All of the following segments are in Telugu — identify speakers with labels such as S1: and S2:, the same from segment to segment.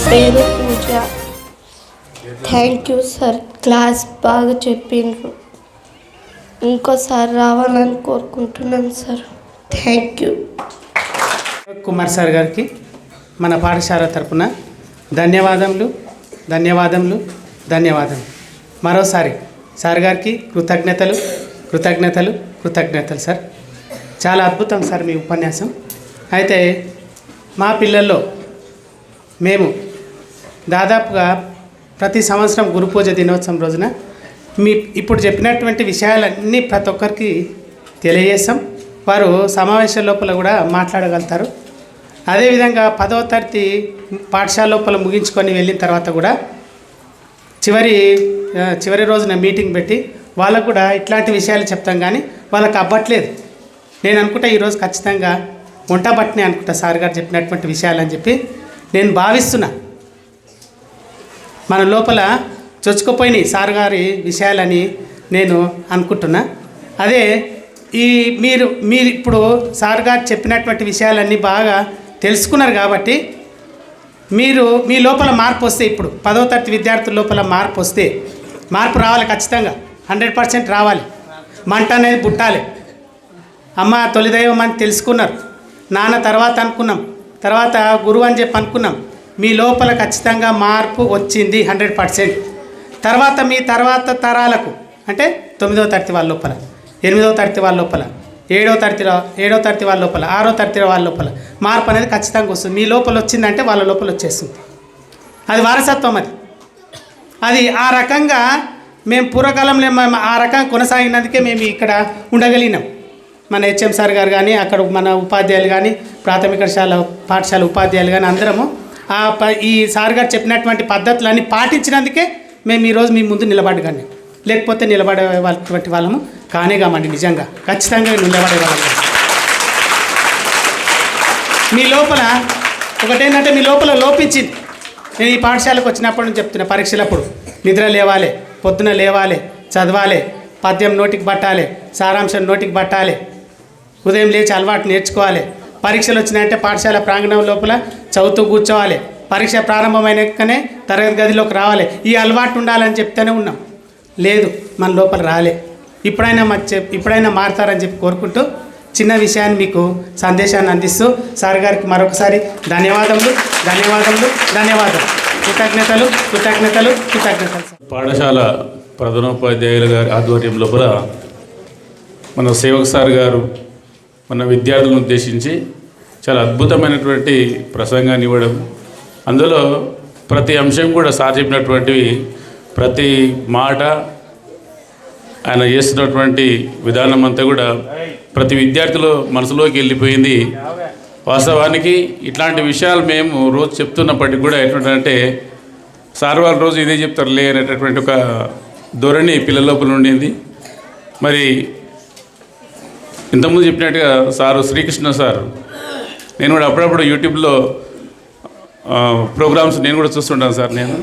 S1: పేరు పూజ. థ్యాంక్ యూ సార్, క్లాస్ బాగా చెప్పిండ్రు. ఇంకోసారి రావాలని కోరుకుంటున్నాను sir. Thank you.
S2: Kumar sir గారికి మన పాఠశాల తరపున ధన్యవాదములు ధన్యవాదములు ధన్యవాదములు. మరోసారి సార్ గారికి కృతజ్ఞతలు కృతజ్ఞతలు కృతజ్ఞతలు సార్. చాలా అద్భుతం సార్ మీ ఉపన్యాసం. అయితే మా పిల్లల్లో మేము దాదాపుగా ప్రతి సంవత్సరం గురు పూజ దినోత్సవం రోజున ఇప్పుడు చెప్పినటువంటి విషయాలన్నీ ప్రతి ఒక్కరికి తెలియజేస్తాం. వారు సమావేశం లోపల కూడా మాట్లాడగలుగుతారు. అదేవిధంగా 10వ తరగతి పాఠశాల లోపల ముగించుకొని వెళ్ళిన తర్వాత కూడా చివరి రోజున మీటింగ్ పెట్టి వాళ్ళకు కూడా ఇట్లాంటి విషయాలు చెప్తాం. కానీ వాళ్ళకి అవ్వట్లేదు. నేను అనుకుంటా ఈరోజు ఖచ్చితంగా వంట బట్టినే అనుకుంటా సార్ గారు చెప్పినటువంటి విషయాలని చెప్పి నేను భావిస్తున్నా. మన లోపల చొచ్చుకుపోయినాయి సార్ గారి విషయాలని నేను అనుకుంటున్నా. అదే మీరు ఇప్పుడు సార్ గారు చెప్పినటువంటి విషయాలన్నీ బాగా తెలుసుకున్నారు కాబట్టి మీ లోపల మార్పు వస్తే, ఇప్పుడు 10వ తరగతి విద్యార్థుల లోపల మార్పు వస్తే, మార్పు రావాలి ఖచ్చితంగా, 100% రావాలి. మంట అనేది పుట్టాలి. అమ్మ తొలిదైవం అని తెలుసుకున్నారు, నాన్న తర్వాత అనుకున్నాం, తర్వాత గురువు అని చెప్పి అనుకున్నాం. మీ లోపల ఖచ్చితంగా మార్పు వచ్చింది 100%. తర్వాత మీ తర్వాత తరాలకు అంటే 9వ తరగతి వాళ్ళ లోపల, 8వ తరగతి వాళ్ళ లోపల, 7వ తరగతి వాళ్ళ లోపల, 6వ తరగతి వాళ్ళ లోపల మార్పు అనేది ఖచ్చితంగా వస్తుంది. మీ లోపల వచ్చిందంటే వాళ్ళ లోపల వచ్చేస్తుంది. అది వారసత్వం. అది ఆ రకంగా మేము పూర్వకాలంలో ఆ రకంగా కొనసాగినందుకే మేము ఇక్కడ ఉండగలిగినాం. మన హెచ్ఎం సార్ గారు కానీ, అక్కడ మన ఉపాధ్యాయులు కానీ, ప్రాథమిక పాఠశాల ఉపాధ్యాయులు కానీ అందరము ఈ సార్ గారు చెప్పినటువంటి పద్ధతులన్నీ పాటించినందుకే మేము ఈరోజు మీ ముందు నిలబడగానే, లేకపోతే నిలబడేటువంటి వాళ్ళము కానేగామండి. నిజంగా ఖచ్చితంగా నిలబడే వాళ్ళం. మీ లోపల ఒకటేంటంటే మీ లోపల లోపించింది. నేను ఈ పాఠశాలకు వచ్చినప్పటి నుంచి చెప్తున్నా, పరీక్షలప్పుడు నిద్ర లేవాలి, పొద్దున లేవాలి, చదవాలి, పద్యం నోటికి పట్టాలి, సారాంశం నోటికి పట్టాలి, ఉదయం లేచి అలవాటు నేర్చుకోవాలి. పరీక్షలు వచ్చినాయంటే పాఠశాల ప్రాంగణం లోపల చదువుతూ కూర్చోవాలి, పరీక్ష ప్రారంభమైనాకనే తరగతి గదిలోకి రావాలి. ఈ అలవాటు ఉండాలని చెప్తూనే ఉన్నాం. లేదు, మన లోపల రాలే. ఇప్పుడైనా మారుతారని చెప్పి కోరుకుంటూ చిన్న విషయాన్ని మీకు సందేశాన్ని అందిస్తూ సార్ గారికి మరొకసారి ధన్యవాదములు ధన్యవాదములు ధన్యవాదాలు. కృతజ్ఞతలు కృతజ్ఞతలు కృతజ్ఞతలు.
S3: పాఠశాల ప్రధానోపాధ్యాయుల గారి ఆధ్వర్యం లోపల మన సేవక్ సార్ గారు మన విద్యార్థులను ఉద్దేశించి చాలా అద్భుతమైనటువంటి ప్రసంగాన్ని ఇవ్వడం, అందులో ప్రతి అంశం కూడా సార్ చెప్పినటువంటివి ప్రతి మాట ఆయన చేస్తున్నటువంటి విధానం అంతా కూడా ప్రతి విద్యార్థుల మనసులోకి వెళ్ళిపోయింది. వాస్తవానికి ఇట్లాంటి విషయాలు మేము రోజు చెప్తున్నప్పటికీ కూడా ఎట్లుంటే సార్ వాళ్ళు రోజు ఇదే చెప్తారులే అనేటటువంటి ఒక ధోరణి పిల్లల లోపల ఉండింది. మరి ఇంతకుముందు చెప్పినట్టుగా సారు శ్రీకృష్ణ సార్, నేను కూడా అప్పుడప్పుడు యూట్యూబ్లో ప్రోగ్రామ్స్ నేను కూడా చూస్తుంటాను సార్. నేను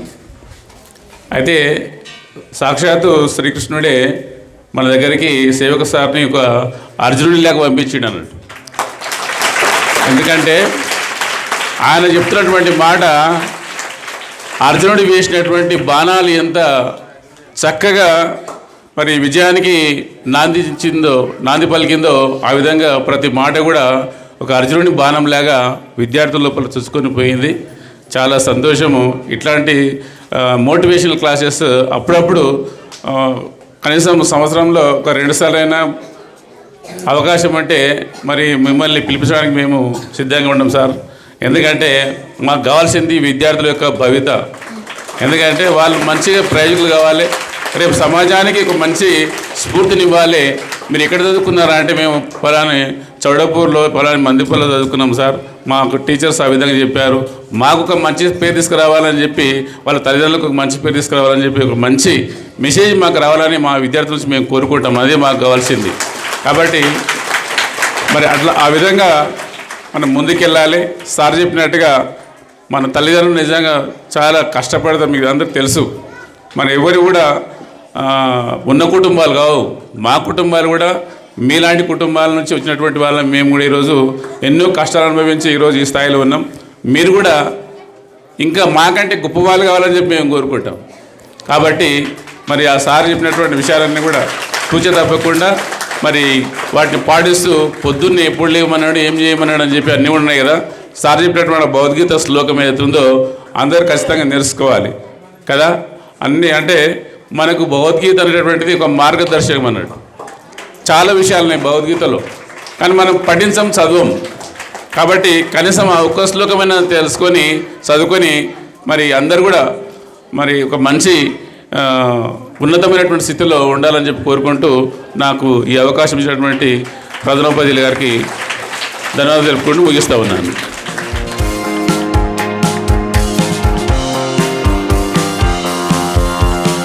S3: అయితే సాక్షాత్తు శ్రీకృష్ణుడే మన దగ్గరికి సేవక సార్ని ఒక అర్జునుడిలాగా పంపించిండు అన్నట్టు. ఎందుకంటే ఆయన చెప్తున్నటువంటి మాట అర్జునుడు వేసినటువంటి బాణాలు ఎంత చక్కగా మరి విజయానికి నాంది పలికిందో ఆ విధంగా ప్రతి మాట కూడా ఒక అర్జునుడి బాణంలాగా విద్యార్థుల లోపల చూసుకొని పోయింది. చాలా సంతోషము. ఇట్లాంటి మోటివేషనల్ క్లాసెస్ అప్పుడప్పుడు కనీసం సంవత్సరంలో ఒక 2 సార్లైనా అవకాశం అంటే మరి మిమ్మల్ని పిలిపించడానికి మేము సిద్ధంగా ఉన్నాం సార్. ఎందుకంటే మాకు కావాల్సింది విద్యార్థుల యొక్క భవిత. ఎందుకంటే వాళ్ళు మంచిగా ప్రయోజకులు కావాలి, రేపు సమాజానికి ఒక మంచి స్ఫూర్తినివ్వాలి. మీరు ఎక్కడ చదువుకున్నారా అంటే మేము ఫలాని చౌడపూర్లో ఫలాని మందిపల్లిలో చదువుకున్నాం సార్. మాకు టీచర్స్ ఆ విధంగా చెప్పారు. మాకు ఒక మంచి పేరు తీసుకురావాలని చెప్పి, వాళ్ళ తల్లిదండ్రులకు ఒక మంచి పేరు తీసుకురావాలని చెప్పి ఒక మంచి మెసేజ్ మాకు రావాలని మా విద్యార్థుల నుంచి మేము కోరుకుంటాం. అదే మాకు కావాల్సింది. కాబట్టి మరి అట్లా ఆ విధంగా మనం ముందుకెళ్ళాలి. సార్ చెప్పినట్టుగా మన తల్లిదండ్రులు నిజంగా చాలా కష్టపడతారు, మీకు అందరికీ తెలుసు. మన ఎవరు కూడా ఉన్న కుటుంబాలు కావు, మా కుటుంబాలు కూడా మీలాంటి కుటుంబాల నుంచి వచ్చినటువంటి వాళ్ళం. మేము కూడా ఈరోజు ఎన్నో కష్టాలు అనుభవించి ఈరోజు ఈ స్థాయిలో ఉన్నాం. మీరు కూడా ఇంకా మాకంటే గొప్ప వాళ్ళు కావాలని చెప్పి మేము కోరుకుంటాం. కాబట్టి మరి ఆ సార్ చెప్పినటువంటి విషయాలన్నీ కూడా తూచ తప్పకుండా మరి వాటిని పాటిస్తూ పొద్దున్నే ఎప్పుడు లేవమన్నాడు, ఏం చేయమన్నాడు అని చెప్పి అన్నీ ఉన్నాయి కదా. సార్ చెప్పినటువంటి భగవద్గీత శ్లోకం ఏదైతుందో అందరూ ఖచ్చితంగా నేర్చుకోవాలి కదా. అన్నీ అంటే మనకు భగవద్గీత అనేటటువంటిది ఒక మార్గదర్శకం అన్నాడు. చాలా విషయాలు ఉన్నాయి భగవద్గీతలో, కానీ మనం పఠించం, చదవం. కాబట్టి కనీసం ఆ ఒక్క శ్లోకమైనా తెలుసుకొని చదువుకొని మరి అందరు కూడా మరి ఒక మంచి ఉన్నతమైనటువంటి స్థితిలో ఉండాలని చెప్పి కోరుకుంటూ నాకు ఈ అవకాశం ఇచ్చినటువంటి ప్రధానోపాధ్యాయులు గారికి ధన్యవాదాలు తెలుపుకుంటూ ముగిస్తూ ఉన్నాను.